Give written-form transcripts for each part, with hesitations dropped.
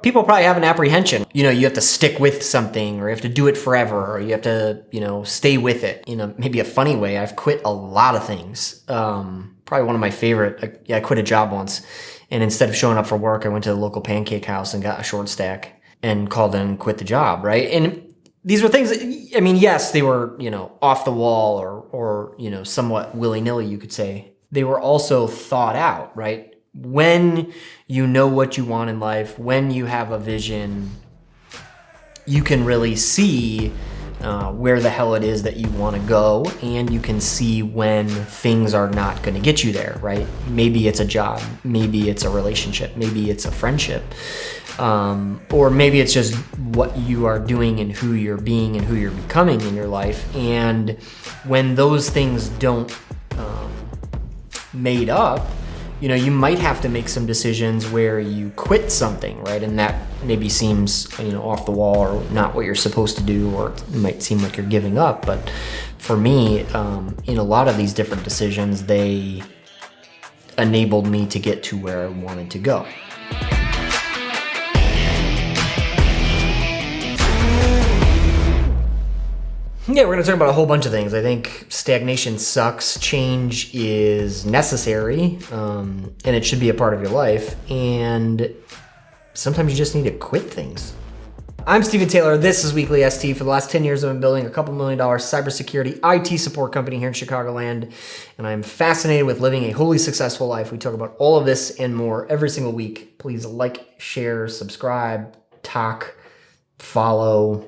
People probably have an apprehension. You have to stick with something, or you have to do it forever, or you have to, stay with it. Maybe a funny way, I've quit a lot of things. Probably one of my favorite, I quit a job once, and instead of showing up for work, I went to the local pancake house and got a short stack and called in and quit the job, right? And these were things that, yes, they were, off the wall or somewhat willy-nilly, you could say. They were also thought out, right? When you know what you want in life, when you have a vision, you can really see where the hell it is that you want to go, and you can see when things are not going to get you there, right? Maybe it's a job, maybe it's a relationship, maybe it's a friendship, or maybe it's just what you are doing and who you're being and who you're becoming in your life. And when those things don't made up, you might have to make some decisions where you quit something, right? And that maybe seems, off the wall or not what you're supposed to do, or it might seem like you're giving up. But for me, in a lot of these different decisions, they enabled me to get to where I wanted to go. Yeah, we're going to talk about a whole bunch of things. I think stagnation sucks. Change is necessary, and it should be a part of your life. And sometimes you just need to quit things. I'm Stephen Taylor. This is Weekly ST. For the last 10 years, I've been building a couple $1 million cybersecurity IT support company here in Chicagoland, and I'm fascinated with living a wholly successful life. We talk about all of this and more every single week. Please like, share, subscribe, talk, follow,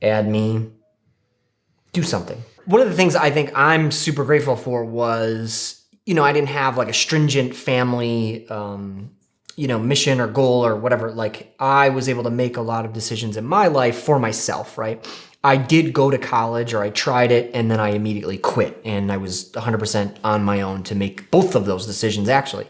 add me. Do something. One of the things I think I'm super grateful for was, I didn't have like a stringent family, mission or goal or whatever. Like, I was able to make a lot of decisions in my life for myself, right? I did go to college, or I tried it, and then I immediately quit. And I was 100% on my own to make both of those decisions, actually.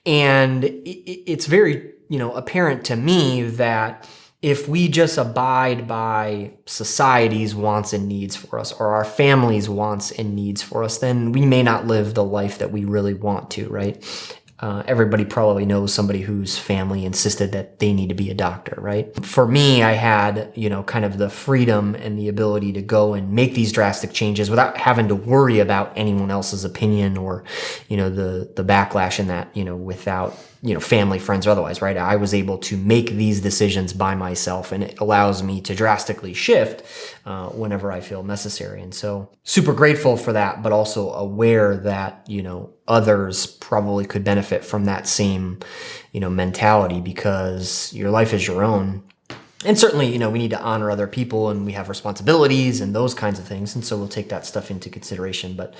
And it's very, apparent to me that if we just abide by society's wants and needs for us, or our family's wants and needs for us, then we may not live the life that we really want to, right? Everybody probably knows somebody whose family insisted that they need to be a doctor, right? For me, I had, kind of the freedom and the ability to go and make these drastic changes without having to worry about anyone else's opinion or, the backlash in that, without, family, friends, or otherwise, right? I was able to make these decisions by myself, and it allows me to drastically shift whenever I feel necessary. And so super grateful for that, but also aware that, others probably could benefit from that same, mentality, because your life is your own. And certainly, we need to honor other people, and we have responsibilities and those kinds of things. And so we'll take that stuff into consideration. But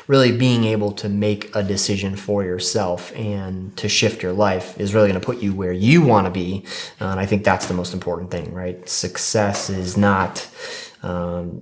really being able to make a decision for yourself and to shift your life is really going to put you where you want to be. And I think that's the most important thing, right? Success is not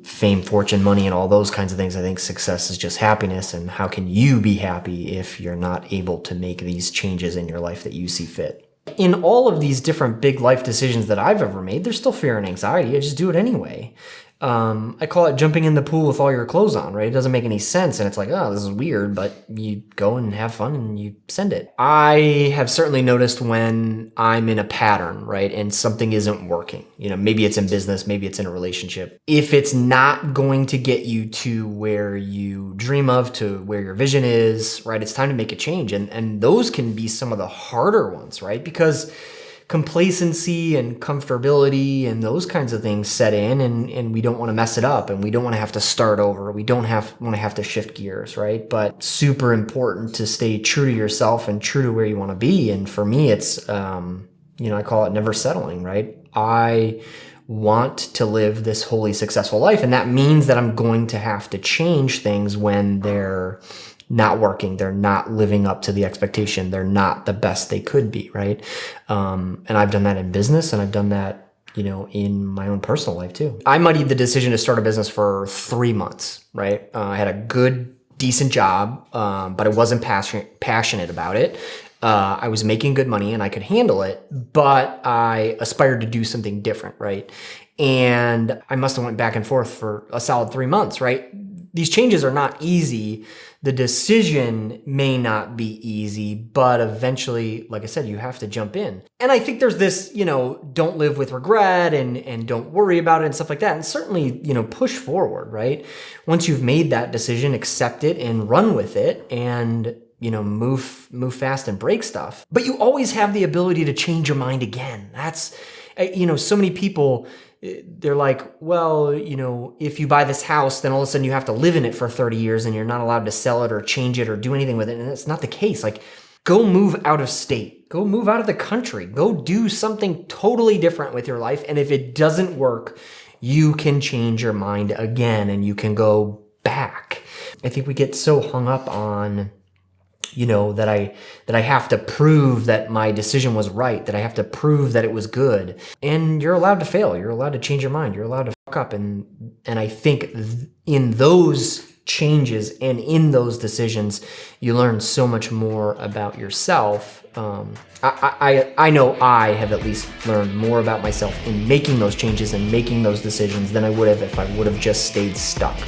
fame, fortune, money, and all those kinds of things. I think success is just happiness. And how can you be happy if you're not able to make these changes in your life that you see fit? In all of these different big life decisions that I've ever made, there's still fear and anxiety. I just do it anyway. I call it jumping in the pool with all your clothes on, right? It doesn't make any sense. And it's like, oh, this is weird, but you go and have fun and you send it. I have certainly noticed when I'm in a pattern, right? And something isn't working, maybe it's in business, maybe it's in a relationship. If it's not going to get you to where you dream of, to where your vision is, right? It's time to make a change. And those can be some of the harder ones, right? Because complacency and comfortability and those kinds of things set in, and we don't want to mess it up, and we don't want to have to start over. We don't want to have to shift gears, right? But super important to stay true to yourself and true to where you want to be. And for me, it's, I call it never settling, right? I want to live this wholly successful life, and that means that I'm going to have to change things when they're not working, they're not living up to the expectation, they're not the best they could be, right? And I've done that in business, and I've done that, in my own personal life too. I muddied the decision to start a business for 3 months, right? I had a good, decent job, but I wasn't passionate about it. I was making good money and I could handle it, but I aspired to do something different, right? And I must have went back and forth for a solid 3 months, right? these changes are not easy. The decision may not be easy, but eventually, like I said, you have to jump in. And I think there's this, don't live with regret and don't worry about it and stuff like that. And certainly, push forward, right? Once you've made that decision, accept it and run with it and, move fast and break stuff. But you always have the ability to change your mind again. That's, so many people, they're like, well, if you buy this house, then all of a sudden you have to live in it for 30 years and you're not allowed to sell it or change it or do anything with it. And it's not the case. Like, go move out of state, go move out of the country, go do something totally different with your life. And if it doesn't work, you can change your mind again and you can go back. I think we get so hung up on, that I have to prove that my decision was right, that I have to prove that it was good. And you're allowed to fail. You're allowed to change your mind. You're allowed to fuck up. And I think in those changes and in those decisions, you learn so much more about yourself. I know I have at least learned more about myself in making those changes and making those decisions than I would have if I would have just stayed stuck.